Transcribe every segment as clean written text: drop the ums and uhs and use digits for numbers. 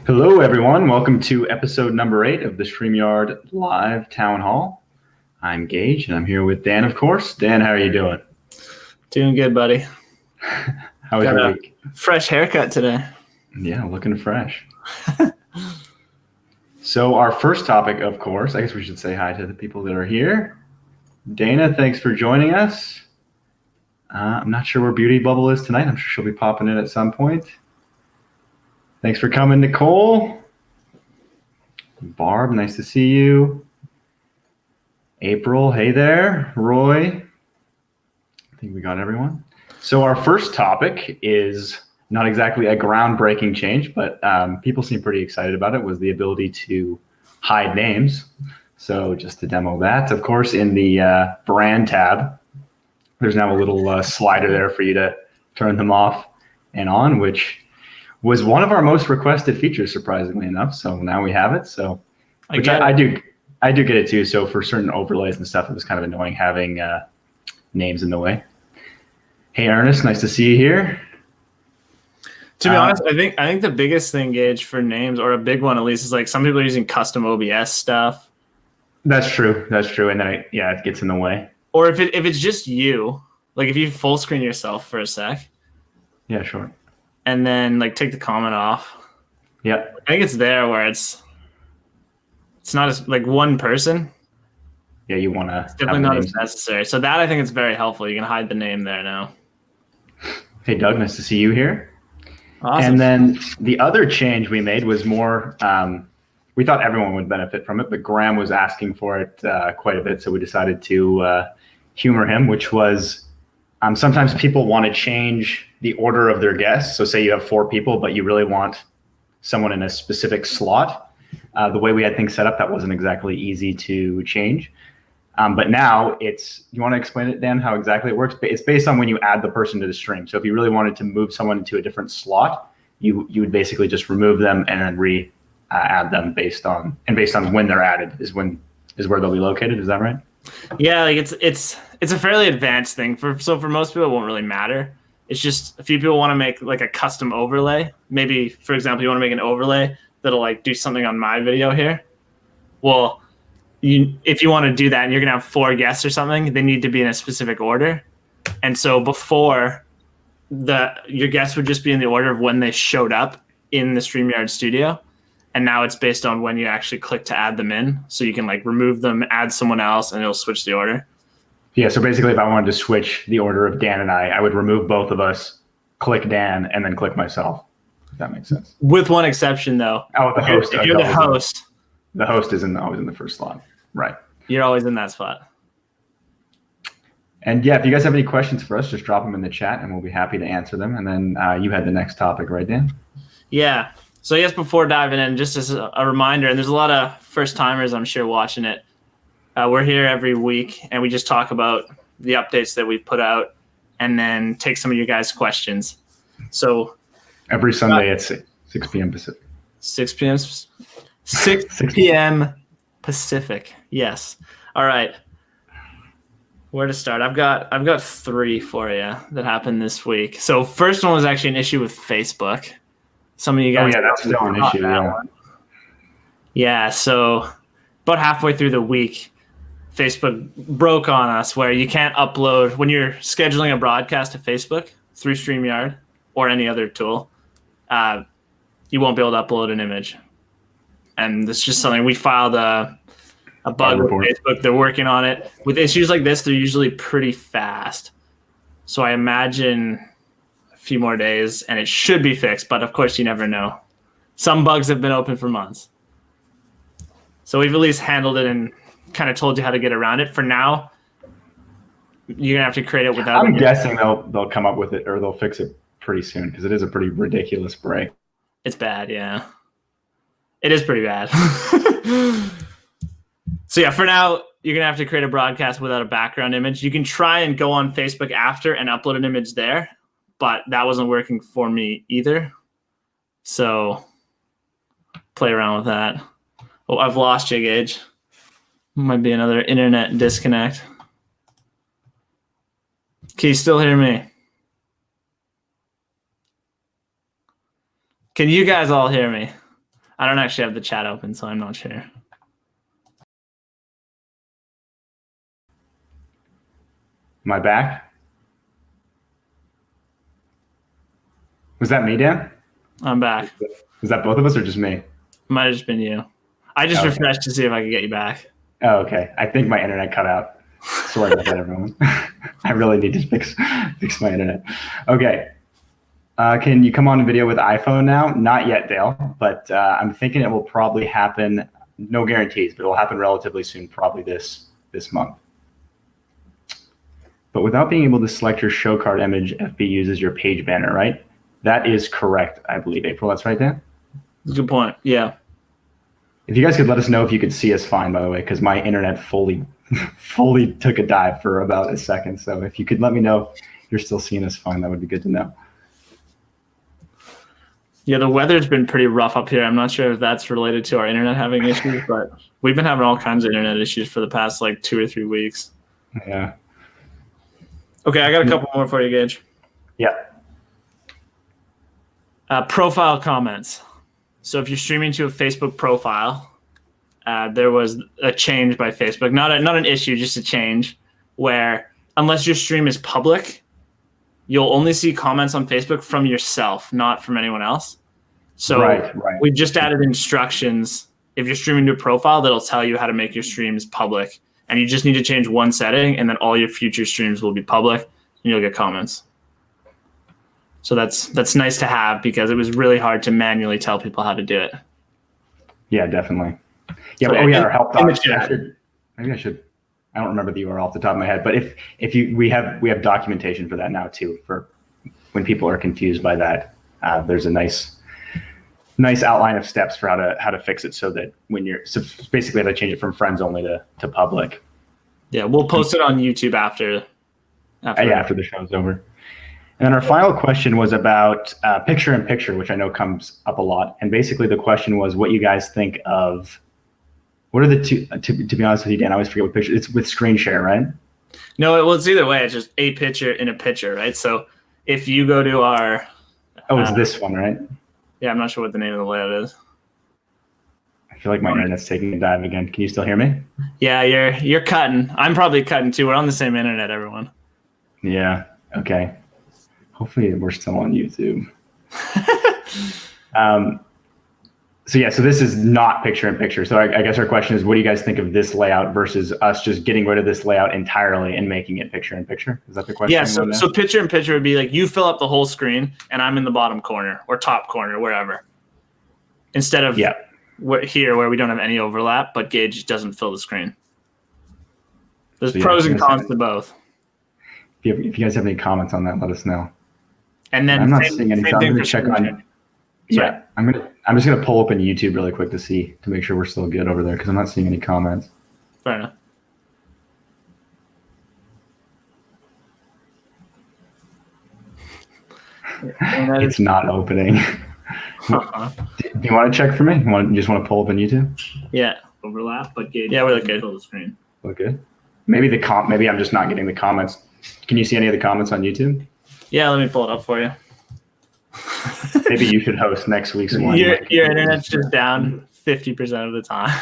Hello, everyone. Welcome to episode number 8 of the StreamYard Live Town Hall. I'm Gage, and I'm here with Dan, of course. Dan, how are you doing? Doing good, buddy. How was your week? Fresh haircut today. Yeah, looking fresh. So our first topic, of course, I guess we should say hi to the people that are here. Dana, thanks for joining us. I'm not sure where Beauty Bubble is tonight. I'm sure she'll be popping in at some point. Thanks for coming, Nicole. Barb, nice to see you. April, hey there. Roy. I think we got everyone. So our first topic is not exactly a groundbreaking change, but people seem pretty excited about it, was the ability to hide names. So just to demo that, of course, in the brand tab, there's now a little slider there for you to turn them off and on, which was one of our most requested features, surprisingly enough. So now we have it. So I do get it too. So for certain overlays and stuff, it was kind of annoying having names in the way. Hey, Ernest, nice to see you here. To be honest, I think the biggest thing, Gage, for names, or a big one at least, is like some people are using custom OBS stuff. That's true. And then it gets in the way. Or if it's just you, like if you full screen yourself for a sec. Yeah, sure. And then like take the comment off. Yeah. I think it's there where it's not as like one person. Yeah, you want to. It's definitely not as necessary. So that I think it's very helpful. You can hide the name there now. Hey, Doug, nice to see you here. Awesome. And then the other change we made was more, we thought everyone would benefit from it, but Graham was asking for it quite a bit. So we decided to humor him, which was sometimes people want to change the order of their guests. So say you have 4 people, but you really want someone in a specific slot. The way we had things set up, that wasn't exactly easy to change. But now you want to explain it, Dan, how exactly it works? It's based on when you add the person to the stream. So if you really wanted to move someone into a different slot, you would basically just remove them and then add them based on when they're added is where they'll be located. Is that right? Yeah, like it's a fairly advanced thing. So for most people, it won't really matter. It's just a few people want to make like a custom overlay. Maybe, for example, you want to make an overlay that'll like do something on my video here. Well, if you want to do that and you're going to have 4 guests or something, they need to be in a specific order. And so before, your guests would just be in the order of when they showed up in the StreamYard studio. And now it's based on when you actually click to add them in. So you can like remove them, add someone else, and it'll switch the order. Yeah, so basically if I wanted to switch the order of Dan and I would remove both of us, click Dan, and then click myself. If that makes sense. With one exception, though. Oh, the host. If you're the host. The host is always in the first slot. Right. You're always in that spot. And yeah, if you guys have any questions for us, just drop them in the chat and we'll be happy to answer them. And then you had the next topic, right, Dan? Yeah. So I guess before diving in, just as a reminder, and there's a lot of first timers, I'm sure, watching it. We're here every week and we just talk about the updates that we've put out and then take some of you guys' questions. So every Sunday at 6 p.m. Pacific. 6 p.m. 6 p.m. Pacific. Yes. All right. Where to start? I've got 3 for you that happened this week. So first one was actually an issue with Facebook. Some of you guys. Oh yeah, that's still an issue. Yeah. So about halfway through the week, Facebook broke on us where you can't upload when you're scheduling a broadcast to Facebook through StreamYard or any other tool. You won't be able to upload an image. And it's just something we filed a bug with Facebook. They're working on it. With issues like this, they're usually pretty fast. So I imagine a few more days and it should be fixed. But of course, you never know. Some bugs have been open for months. So we've at least handled it and kind of told you how to get around it. For now, you're going to have to create it without. I'm guessing they'll come up with it or they'll fix it pretty soon because it is a pretty ridiculous break. It's bad, yeah. It is pretty bad. So yeah, for now, you're going to have to create a broadcast without a background image. You can try and go on Facebook after and upload an image there, but that wasn't working for me either. So play around with that. Oh, I've lost you, Gage. Might be another internet disconnect. Can you still hear me? Can you guys all hear me? I don't actually have the chat open, so I'm not sure. Am I back? Was that me, Dan? I'm back. Was that both of us or just me? Might have just been you. I just refreshed to see if I could get you back. Oh, okay. I think my internet cut out. Sorry about that, everyone. I really need to fix my internet. Okay. Can you come on video with iPhone now? Not yet, Dale, but I'm thinking it will probably happen. No guarantees, but it will happen relatively soon, probably this month. But without being able to select your show card image, FB uses your page banner, right? That is correct, I believe, April. That's right, Dan? Good point. Yeah. If you guys could let us know if you could see us fine, by the way, because my internet fully took a dive for about a second. So if you could let me know if you're still seeing us fine, that would be good to know. Yeah, the weather's been pretty rough up here. I'm not sure if that's related to our internet having issues, but we've been having all kinds of internet issues for the past like 2 or 3 weeks. Yeah. Okay, I got a couple more for you, Gage. Yeah. Profile comments. So if you're streaming to a Facebook profile, there was a change by Facebook, not an issue, just a change, where unless your stream is public, you'll only see comments on Facebook from yourself, not from anyone else. So right. We just added instructions. If you're streaming to a profile, that'll tell you how to make your streams public. And you just need to change one setting, and then all your future streams will be public, and you'll get comments. So that's nice to have because it was really hard to manually tell people how to do it. Yeah, definitely. Yeah, So our help docs. Maybe I should. I don't remember the URL off the top of my head, but we have documentation for that now too. For when people are confused by that, there's a nice outline of steps for how to fix it so that so basically how to change it from friends only to public. Yeah, we'll post it on YouTube after the show's over. And then our final question was about picture-in-picture, which I know comes up a lot. And basically the question was what you guys think of, what are the two, to be honest with you, Dan, I always forget what picture, it's with screen share, right? No, it's either way. It's just a picture in a picture, right? So if you go to our... Oh, it's this one, right? Yeah, I'm not sure what the name of the layout is. I feel like my internet's taking a dive again. Can you still hear me? Yeah, you're cutting. I'm probably cutting too. We're on the same internet, everyone. Yeah, okay. Hopefully we're still on YouTube. So this is not picture-in-picture. So I guess our question is, what do you guys think of this layout versus us just getting rid of this layout entirely and making it picture-in-picture? Is that the question? Yeah, so picture-in-picture would be like you fill up the whole screen and I'm in the bottom corner or top corner, wherever. Instead of here where we don't have any overlap, but Gage doesn't fill the screen. There's pros and cons to both. If you guys have any comments on that, let us know. And then I'm not seeing any. I'm going to check on. Yeah, I'm just gonna pull open YouTube really quick to make sure we're still good over there because I'm not seeing any comments. Fair enough. It's not opening. Uh-huh. Do you want to check for me? You just want to pull open YouTube? Yeah, overlap, but good. Yeah, we're looking full screen. Okay. Maybe maybe I'm just not getting the comments. Can you see any of the comments on YouTube? Yeah, let me pull it up for you. Maybe you should host next week's one. Your internet's just down 50% of the time.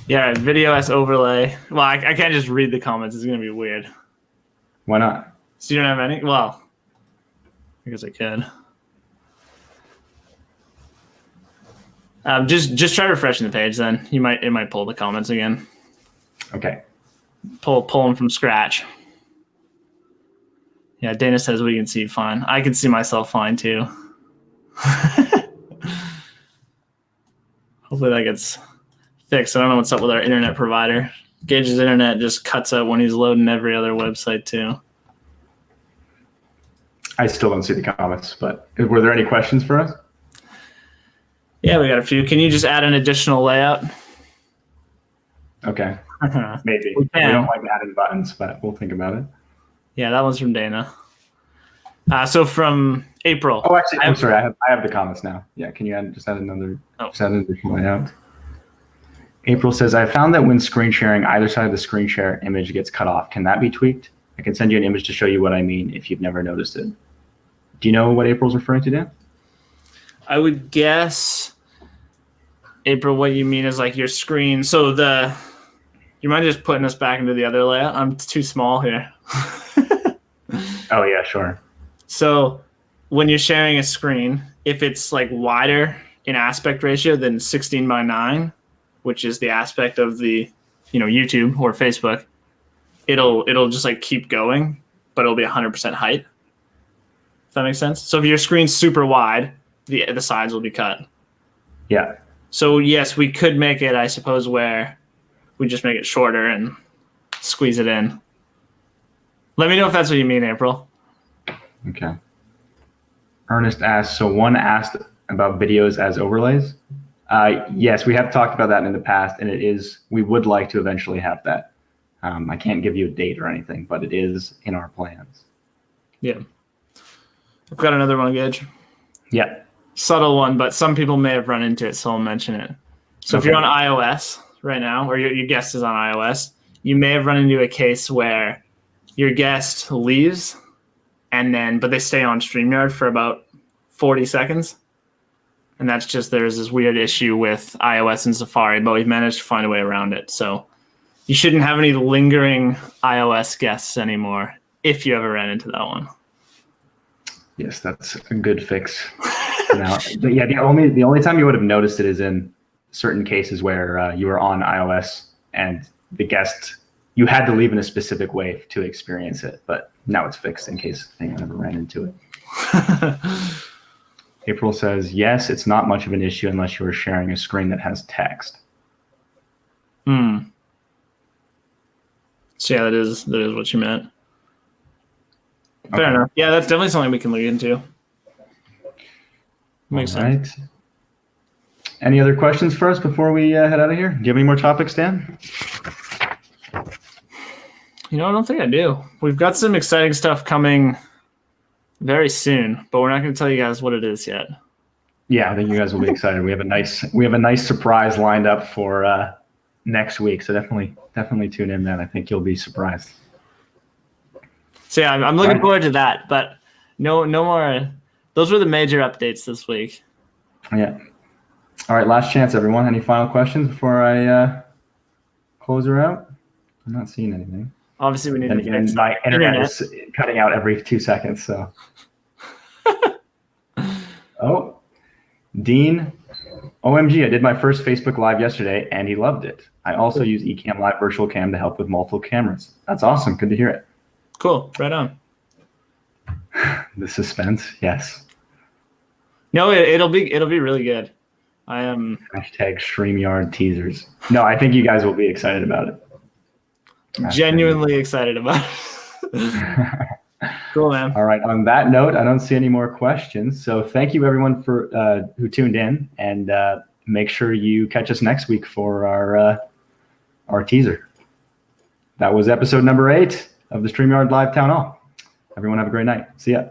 Yeah, video S overlay. Well, I can't just read the comments. It's going to be weird. Why not? So you don't have any? Well, I guess I could. Just try refreshing the page then. It might pull the comments again. Okay. Pull them from scratch. Yeah, Dana says we can see you fine. I can see myself fine too. Hopefully that gets fixed. I don't know what's up with our internet provider. Gage's internet just cuts out when he's loading every other website too. I still don't see the comments, but were there any questions for us? Yeah, we got a few. Can you just add an additional layout? Okay. Maybe. We don't like adding buttons, but we'll think about it. Yeah, that one's from Dana. So from April. Oh, actually, I'm sorry. I have the comments now. Yeah, can you just add an additional layout? April says, I found that when screen sharing, either side of the screen share image gets cut off. Can that be tweaked? I can send you an image to show you what I mean if you've never noticed it. Do you know what April's referring to, Dan? I would guess, April, what you mean is like your screen. So you mind just putting us back into the other layout? I'm too small here. Oh, yeah, sure. So when you're sharing a screen, if it's like wider in aspect ratio than 16:9, which is the aspect of the, YouTube or Facebook, it'll just like keep going, but it'll be 100% height. If that makes sense. So if your screen's super wide, the sides will be cut. Yeah. So yes, we could make it, I suppose, where we just make it shorter and squeeze it in. Let me know if that's what you mean, April. Okay. Ernest asked, so one asked about videos as overlays. Yes, we have talked about that in the past, and we would like to eventually have that. I can't give you a date or anything, but it is in our plans. Yeah. I've got another one, Gage. Yeah. Subtle one, but some people may have run into it, so I'll mention it. So if you're on iOS right now, or your guest is on iOS, you may have run into a case where your guest leaves, but they stay on StreamYard for about 40 seconds. And that's just, there's this weird issue with iOS and Safari, but we've managed to find a way around it. So you shouldn't have any lingering iOS guests anymore if you ever ran into that one. Yes, that's a good fix. Now, but yeah, the only time you would have noticed it is in certain cases where you were on iOS and the guest, you had to leave in a specific way to experience it, but now it's fixed in case anyone ever ran into it. April says, yes, it's not much of an issue unless you are sharing a screen that has text. So yeah, that is what you meant. Fair enough. Yeah, that's definitely something we can look into. Makes sense. Any other questions for us before we head out of here? Do you have any more topics, Dan? I don't think I do. We've got some exciting stuff coming very soon, but we're not going to tell you guys what it is yet. Yeah, I think you guys will be excited. We have a nice surprise lined up for next week, so definitely tune in then. I think you'll be surprised. So yeah, I'm looking forward to that, but no more. Those were the major updates this week. Yeah. All right, last chance, everyone. Any final questions before I close her out? I'm not seeing anything. Obviously, we need to get my internet is cutting out every 2 seconds. So. Oh, Dean, OMG! I did my first Facebook Live yesterday, and he loved it. I also use Ecamm Live Virtual Cam to help with multiple cameras. That's awesome. Good to hear it. Cool. Right on. The suspense. Yes. No, it'll be really good. I am #StreamYard teasers. No, I think you guys will be excited about it. Genuinely excited about it. Cool, man. All right. On that note, I don't see any more questions. So thank you, everyone, for who tuned in, and make sure you catch us next week for our teaser. That was episode number 8 of the StreamYard Live Town Hall. Everyone have a great night. See ya.